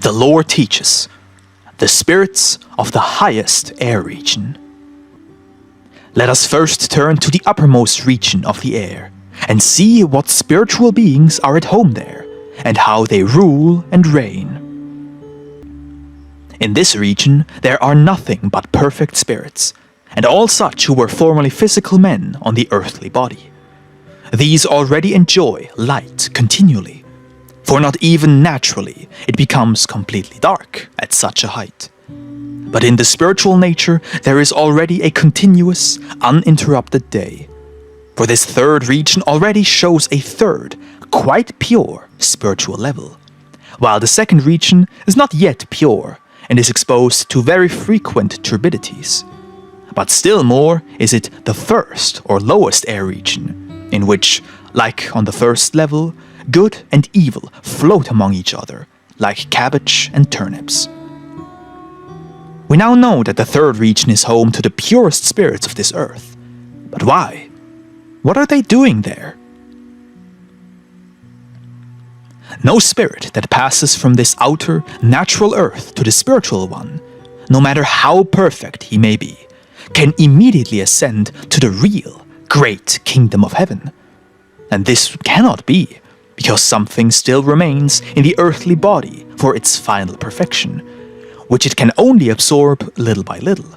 the lore teaches, the spirits of the highest air region. Let us first turn to the uppermost region of the air and see what spiritual beings are at home there and how they rule and reign. In this region there are nothing but perfect spirits, and all such who were formerly physical men on the earthly body. These already enjoy light continually, for not even naturally it becomes completely dark at such a height. But in the spiritual nature there is already a continuous, uninterrupted day. For this third region already shows a third, quite pure spiritual level, while the second region is not yet pure and is exposed to very frequent turbidities. But still more is it the first or lowest air region, in which, like on the first level, good and evil float among each other, like cabbage and turnips. We now know that the third region is home to the purest spirits of this earth. But why? What are they doing there? No spirit that passes from this outer, natural earth to the spiritual one, no matter how perfect he may be, can immediately ascend to the real, great kingdom of heaven. And this cannot be, because something still remains in the earthly body for its final perfection, which it can only absorb little by little.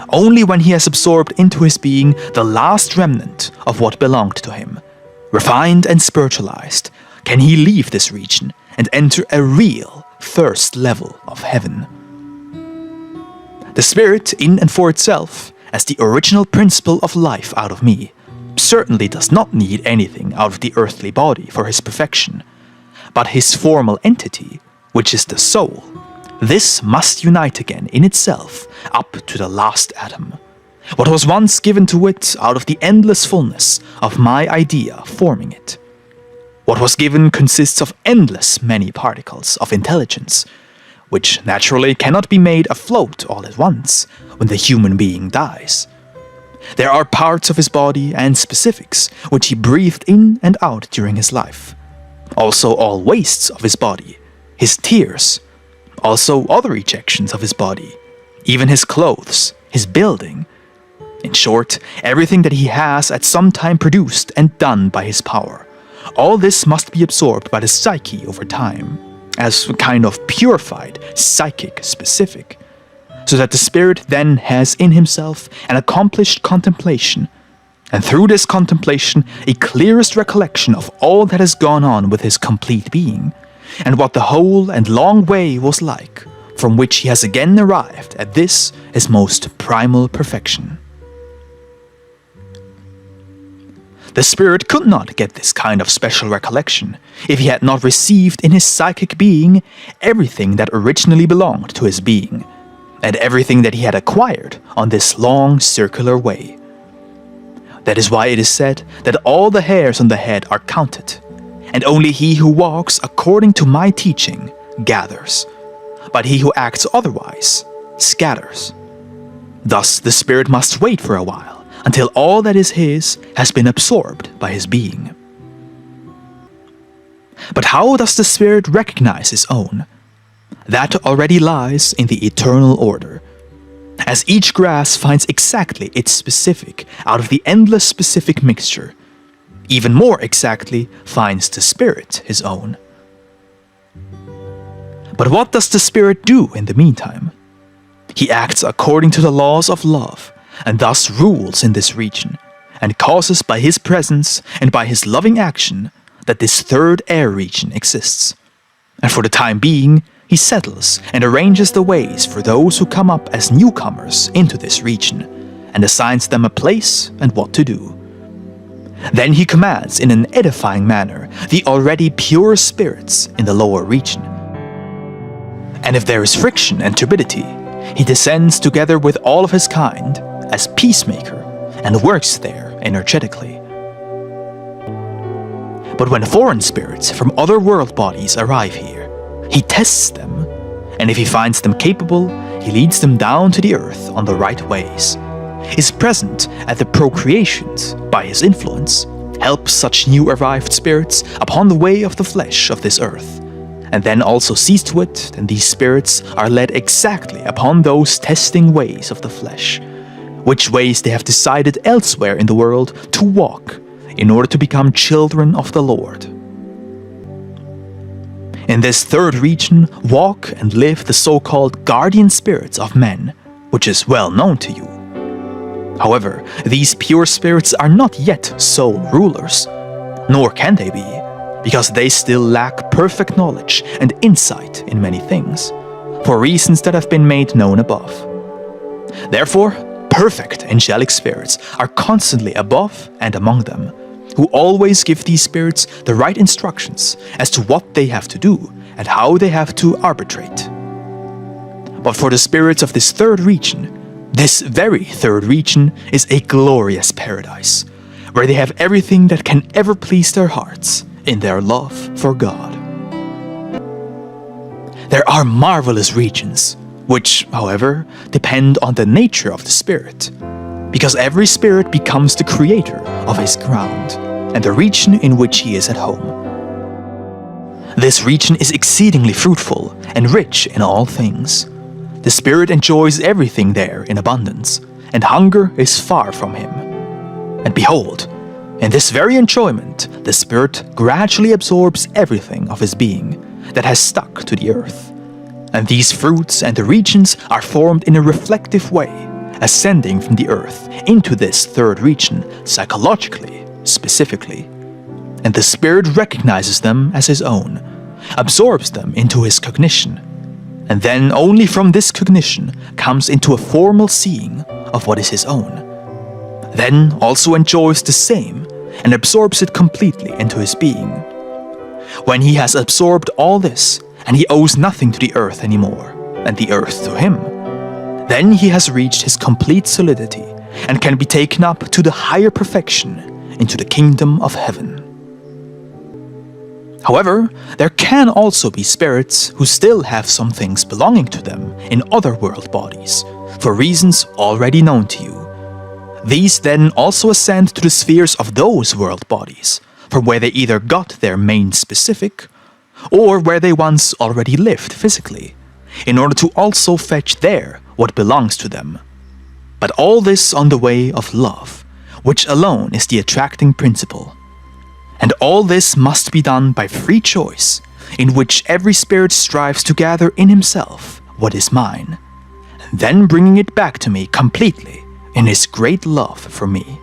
Only when he has absorbed into his being the last remnant of what belonged to him, refined and spiritualized, can he leave this region and enter a real first level of heaven. The spirit in and for itself, as the original principle of life out of me, certainly does not need anything out of the earthly body for his perfection, but his formal entity, which is the soul, this must unite again in itself up to the last atom, what was once given to it out of the endless fullness of my idea forming it. What was given consists of endless many particles of intelligence, which naturally cannot be made afloat all at once when the human being dies. There are parts of his body and specifics which he breathed in and out during his life. Also all wastes of his body, his tears, also other ejections of his body, even his clothes, his building. In short, everything that he has at some time produced and done by his power. All this must be absorbed by the psyche over time, as a kind of purified psychic specific, so that the spirit then has in himself an accomplished contemplation, and through this contemplation a clearest recollection of all that has gone on with his complete being, and what the whole and long way was like, from which he has again arrived at this his most primal perfection. The spirit could not get this kind of special recollection if he had not received in his psychic being everything that originally belonged to his being, and everything that he had acquired on this long circular way. That is why it is said that all the hairs on the head are counted, and only he who walks according to my teaching gathers, but he who acts otherwise scatters. Thus the spirit must wait for a while, until all that is his has been absorbed by his being. But how does the spirit recognize his own? That already lies in the eternal order. As each grass finds exactly its specific out of the endless specific mixture, even more exactly finds the spirit his own. But what does the spirit do in the meantime? He acts according to the laws of love, and thus rules in this region, and causes by his presence and by his loving action that this third air region exists. And for the time being, he settles and arranges the ways for those who come up as newcomers into this region, and assigns them a place and what to do. Then he commands in an edifying manner the already pure spirits in the lower region. And if there is friction and turbidity, he descends together with all of his kind as peacemaker and works there energetically. But when foreign spirits from other world bodies arrive here, he tests them, and if he finds them capable, he leads them down to the earth on the right ways, is present at the procreations by his influence, helps such new arrived spirits upon the way of the flesh of this earth, and then also sees to it, then these spirits are led exactly upon those testing ways of the flesh, which ways they have decided elsewhere in the world to walk in order to become children of the Lord. In this third region walk and live the so-called guardian spirits of men, which is well known to you. However, these pure spirits are not yet soul rulers, nor can they be, because they still lack perfect knowledge and insight in many things, for reasons that have been made known above. Therefore, perfect angelic spirits are constantly above and among them, who always give these spirits the right instructions as to what they have to do and how they have to arbitrate. But for the spirits of this third region, this very third region is a glorious paradise, where they have everything that can ever please their hearts in their love for God. There are marvelous regions, which, however, depend on the nature of the spirit, because every spirit becomes the creator of his ground and the region in which he is at home. This region is exceedingly fruitful and rich in all things. The spirit enjoys everything there in abundance, and hunger is far from him. And behold, in this very enjoyment, the spirit gradually absorbs everything of his being that has stuck to the earth. And these fruits and the regions are formed in a reflective way, ascending from the earth into this third region psychologically, specifically. And the spirit recognizes them as his own, absorbs them into his cognition, and then only from this cognition comes into a formal seeing of what is his own. Then also enjoys the same and absorbs it completely into his being. When he has absorbed all this, and he owes nothing to the earth anymore, and the earth to him, then he has reached his complete solidity and can be taken up to the higher perfection into the kingdom of heaven. However, there can also be spirits who still have some things belonging to them in other world bodies, for reasons already known to you. These then also ascend to the spheres of those world bodies, from where they either got their main specific, or where they once already lived physically, in order to also fetch there what belongs to them. But all this on the way of love, which alone is the attracting principle. And all this must be done by free choice, in which every spirit strives to gather in himself what is mine, then bringing it back to me completely in his great love for me.